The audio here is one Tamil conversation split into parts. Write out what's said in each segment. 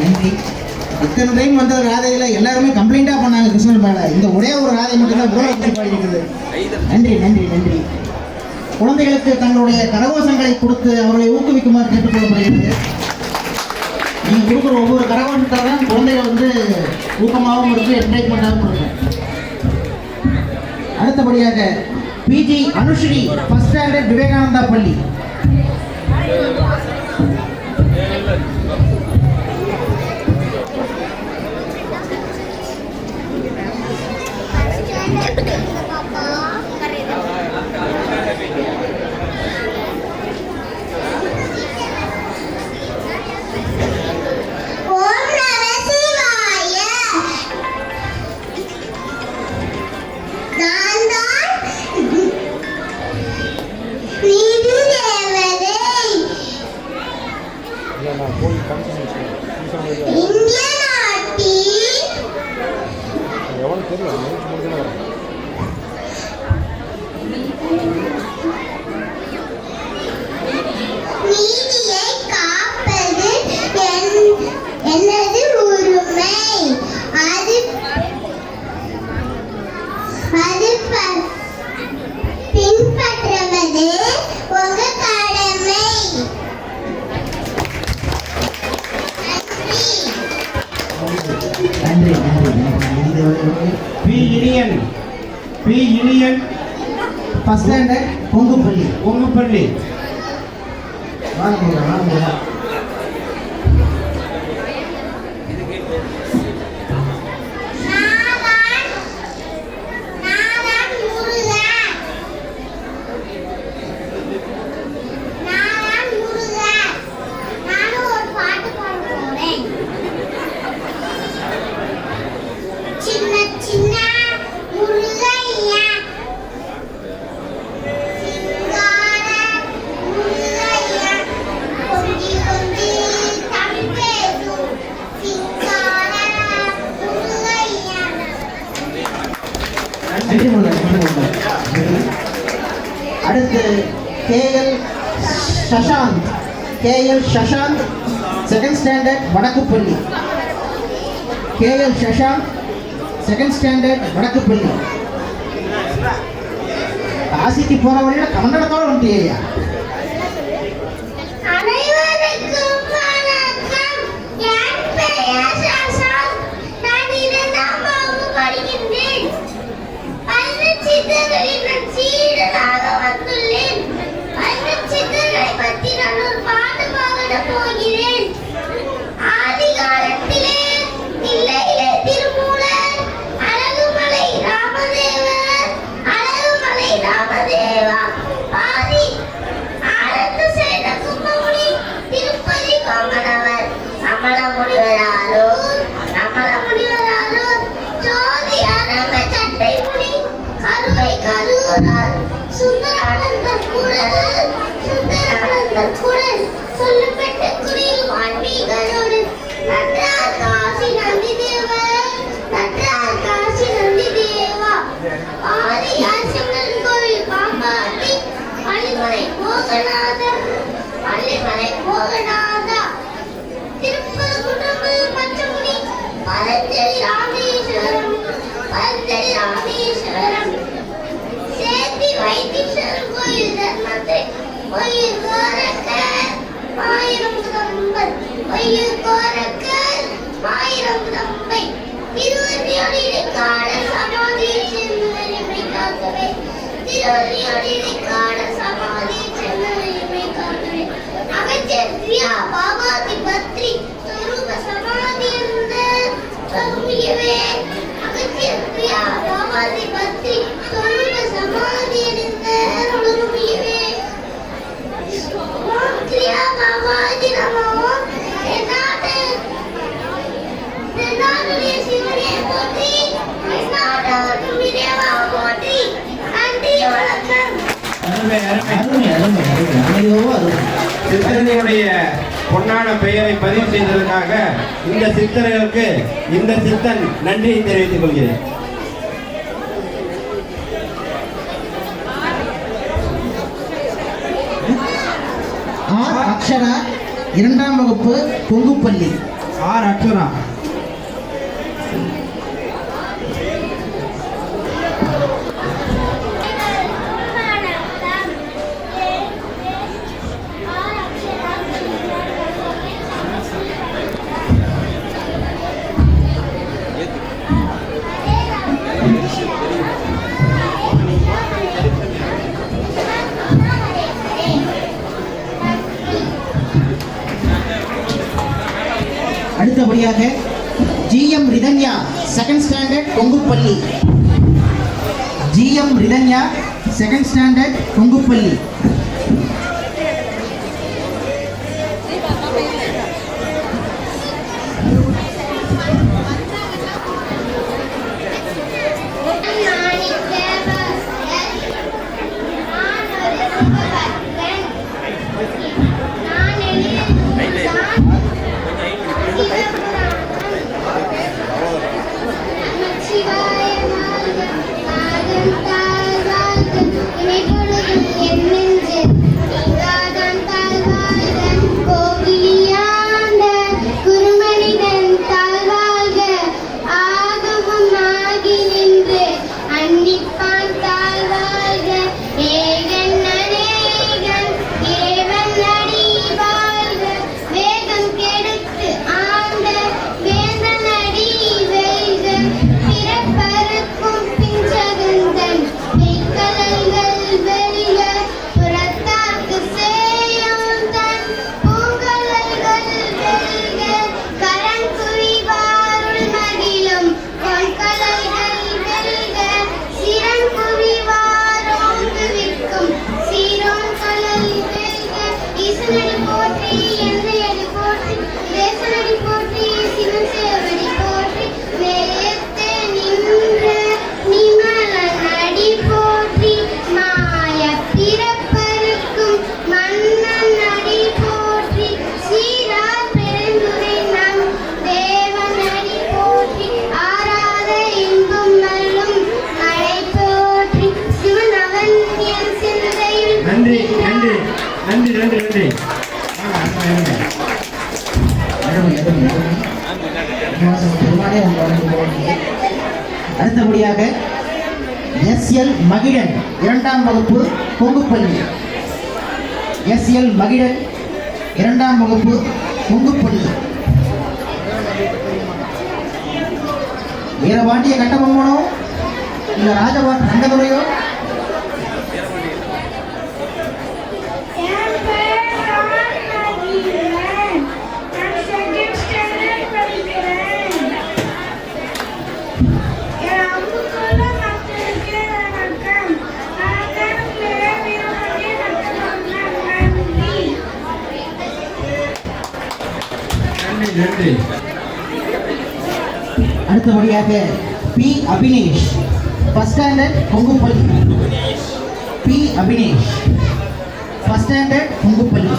நன்றி. இத்தனை டைம் வந்த ராதையில எல்லாருமே கம்ப்ளைண்டா பண்ணாங்க கிருஷ்ணன் மேல. இந்த ஒரே ஒரு ராதை மட்டும்தான் இவ்வளவு பாடியிருக்குது. நன்றி நன்றி நன்றி. குழந்தைகளுக்கு தங்களுடைய கரகோஷங்களை கொடுத்து அவர்களை ஊக்குவிக்குமாறு கேட்டுக்கொள்ளப்படுகிறது. நீங்க கொடுக்குற ஒவ்வொரு கரகோஷத்தை தான் குழந்தைகள் ஊக்கமாகவும் இருக்கு, என்கரேஜ்மெண்டாகவும் இருக்கு. அடுத்தபடியாக PG Anushree first standard Vivekananda பள்ளி. பி யூனியன் ஃபர்ஸ்ட் ஸ்டாண்டர்ட் பொங்குப்பள்ளி. வாங்க அடுத்து கேஎல் சஷாந்த் செகண்ட் ஸ்டாண்டர்ட் வடக்குப்பள்ளி. கேஎல் சஷாந்த் செகண்ட் ஸ்டாண்டர்ட் வடக்குப்பள்ளி. காசிக்கு போற வழியில கமண்டலத்தோட வந்துட்டியா? அருமை அருமை அருமை அமைதியோ அருமை. சித்தரனுடைய பொன்னான பெயரை பதிவு செய்ததற்காக இந்த சித்தர்களுக்கு இந்த சித்தன் நன்றியை தெரிவித்துக் கொள்கிறேன். ஆர் அக்ஷரா 2ஆம் வகுப்பு கொங்குப்பள்ளி. ஆர் அக்ஷரா அடுத்தபடியாக ஜிஎம் ரிதன்யா 2nd ஸ்டாண்டர்ட் கொங்குப்பள்ளி. ஜிஎம் ரிதன்யா 2nd ஸ்டாண்டர்ட் கொங்குப்பள்ளி. நன்றி நன்றி நன்றி நன்றி நன்றி. அடுத்தபடியாக எஸ்எல் மகிழன் 2ஆம் வகுப்பு கொங்குப்பள்ளி. எஸ்எல் மகிழன் 2ஆம் வகுப்பு கொங்குப்பள்ளி. வீரபாண்டிய கட்டபொம்மனோ இல்ல ராஜபாட் ரங்கதுரையோ? நன்றி. அடுத்தபடியாக பி அபினேஷ் 1st ஸ்டாண்டர்ட் கொங்குப்பள்ளி. பி அபினேஷ் 1st ஸ்டாண்டர்ட் கொங்குப்பள்ளி.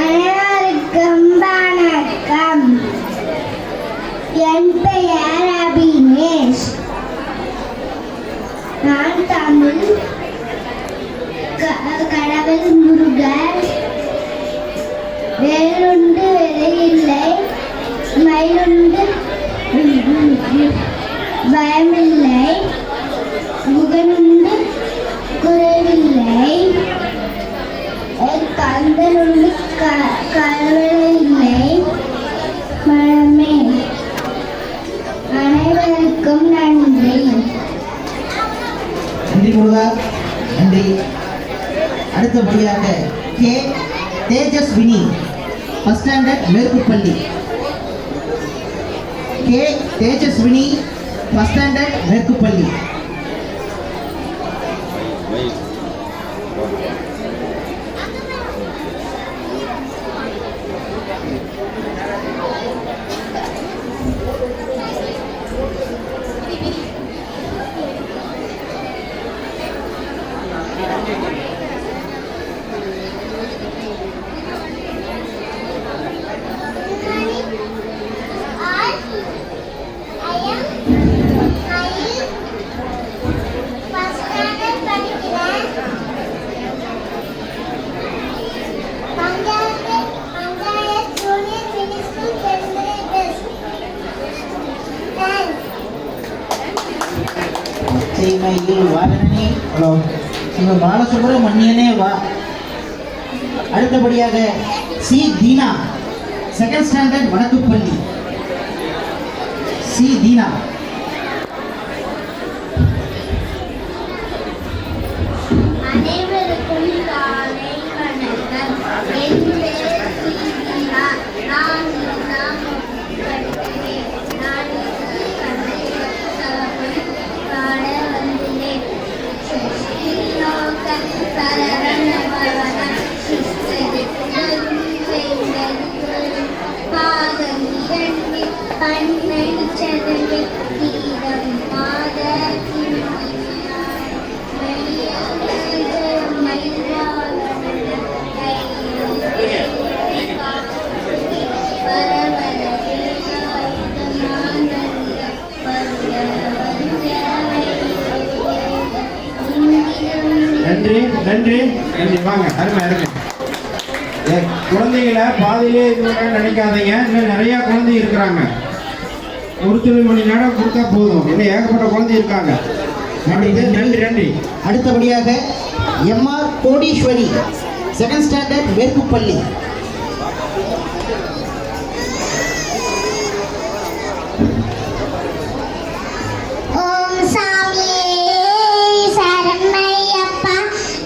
அனைவருக்கும் வணக்கம். என் பெயர் அபினேஷ். நான் தமிழ் கடவுள் முருகன். வேலுண்டு விலையில்லை, மயிலுண்டு பயமில்லை, முகனுண்டு குறைவில்லை, கந்தனுண்டு கவலையில்லை மனமே. அனைவருக்கும் நன்றி. நன்றி முருகா, நன்றி. அடுத்தபடியாக கே தேஜஸ்வினி 1st ஸ்டாண்டர்ட் மேற்குப்பள்ளி. கே தேஜஸ்வினி 1st ஸ்டாண்டர்ட் மேற்குப்பள்ளி. சீமையில் வாகனனே ஹலோ சிவ பாலசுப்ரமணியனே வா. அடுத்தபடியாக சி தீனா, செகண்ட் ஸ்டாண்டர்ட் வடக்குப்பள்ளி. சி தீனா. அனைவருக்கும் காலை வணக்கம். என் பெயர் ஸ்ரீதீனா. நான் இன்னாம் படிக்கிறேன். நான் இன்று கதையளவு பாட வந்துள்ளேன். ஸ்ரீலோக சரவண பவன சிஸ்டரி பாதம் இரண்டு பண்ணை சதவி தீரம் மாத நன்றி நன்றி நன்றி. வாங்க, அருமை அருமை. குழந்தைகளை பாதியிலே இது பண்ண நினைக்காதீங்க. இன்னும் நிறைய குழந்தை இருக்கிறாங்க. ஒரு சில மணி நேரம் கொடுத்தா போதும். இன்னும் ஏகப்பட்ட குழந்தை இருக்காங்க. நன்றி நன்றி நன்றி. அடுத்தபடியாக எம்ஆர் கோடீஸ்வரி, செகண்ட் ஸ்டாண்டர்ட் மேற்குப்பள்ளி. ஓம் சாமியே சரண்மையப்பா.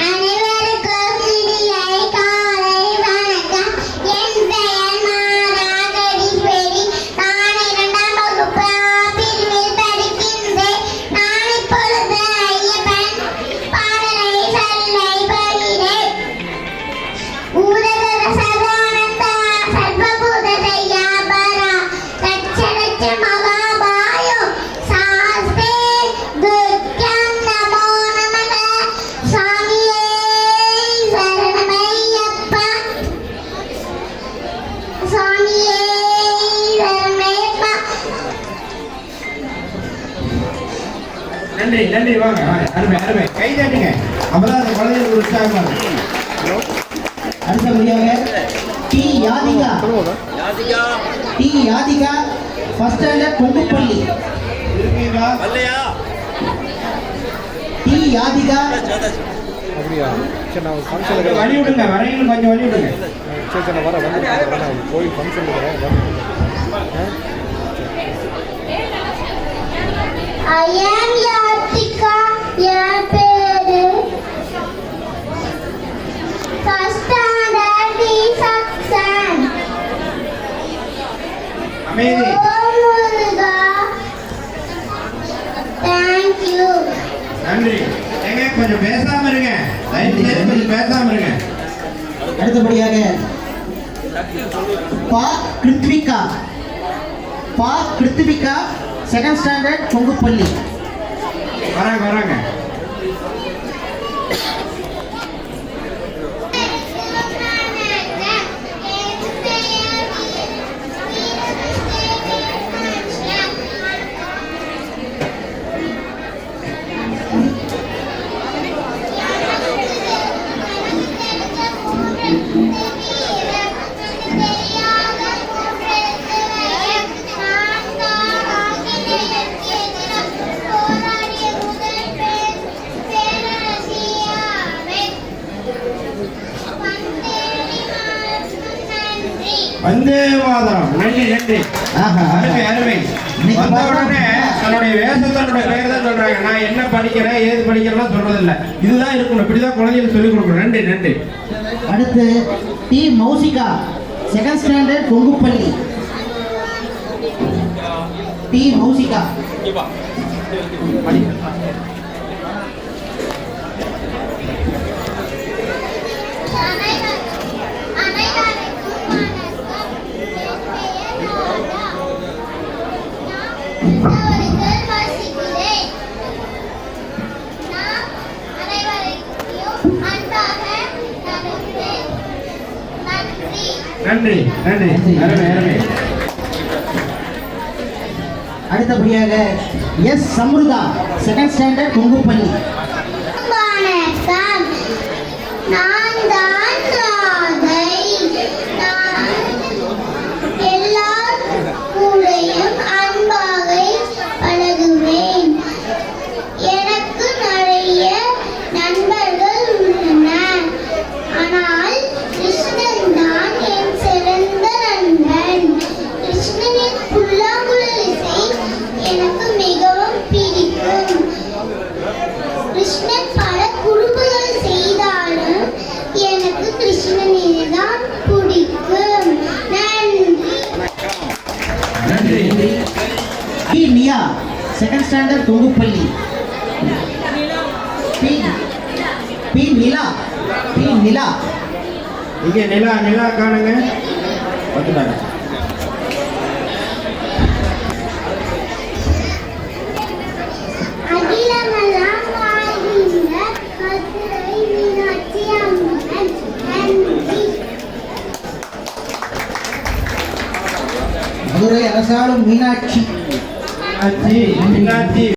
அனைவருக்கும் இனிய காலை வணக்கம். என் பெயர் மாராகடீஸ்வரி. நான் 2ஆம் வகுப்பு பிரிவில் படிக்கின்றேன். நான் இப்பொழுது ஐயப்பன் பாடலை சொல்லை பகிறேன். ஊரதர சதானந்த சர்வபூத தயாபரா லட்ச லட்ச மகாபாயோ சாஸ்தே துர்க்கம் நமோ நமக. சாமியே சரணமையப்பா. சாமியே சரணமையப்பா. நன்றி நன்றி. வாங்க வாங்க. அருமை அருமை. கை தட்டுங்க. அப்பதான் அந்த குழந்தைகளுக்கு உற்சாகமா இருக்கும். அடுத்தபடியாக D Yathika, D Yathika, first standard கொங்குப்பள்ளி. இருக்கீங்களா? டி யாதிகா. அப்படியா? சரி, நான் ஃபங்க்ஷன் கொஞ்சம் வழி விடுங்க. வரையிலும் கொஞ்சம் வழி விடுங்க. சரி சரி, நான் வரேன் கோயில் ஃபங்க்ஷன் I am Yatika. என் பேரு first standard D section. அமைதி. ஓம் முருகா. Thank you. நன்றி. ஏங்க கொஞ்சம் பேசாம இருங்க. தயவு செய்து கொஞ்சம் பேசாம இருங்க. அடுத்தபடியாக பா கிருத்விகா, பா கிருத்விகா, செகண்ட் ஸ்டாண்டர்ட் கொங்குப்பள்ளி. வராங்க வராங்க. வந்தே மாதரம். நன்றி நன்றி. ஆஹா. அருமை அருமை. வந்த உடனே தன்னுடைய வேஷத்தனுடைய பெயர் தான் சொல்றாங்க. நான் என்ன படிக்கிறேன் ஏது படிக்கிறேன் சொல்றதில்ல. இதுதான் இருக்கணும். இப்படிதான் குழந்தைகளுக்கு சொல்லிக் கொடுக்கணும். நன்றி நன்றி. அடுத்து டி மௌசிகா, செகண்ட் ஸ்டாண்டர்ட் கொங்குப்பள்ளி. டி மௌசிகா. நன்றி நன்றி. அருமை அருமை. அடுத்தபடியாக எஸ் சம்ருதா, செகண்ட் ஸ்டாண்டர்ட் கொங்குப்பள்ளி. வணக்கம். நான் தான் ராதை. நான் எல்லார் கூடயும் அன்பாக பழகுவேன். எனக்கு செகண்ட் ஸ்டாண்டர்ட் தொகுப்பள்ளி. பி பி நிலா. பி நிலா. இங்கே நிலா நிலா காணுங்க. வந்துட்டாங்க. அகிலமெல்லாம் வாழ்கின்ற மதுரை மீனாட்சி அம்மன். நன்றி. மதுரை அரசாளும் மீனாட்சி. மீனாட்சி மீனாட்சி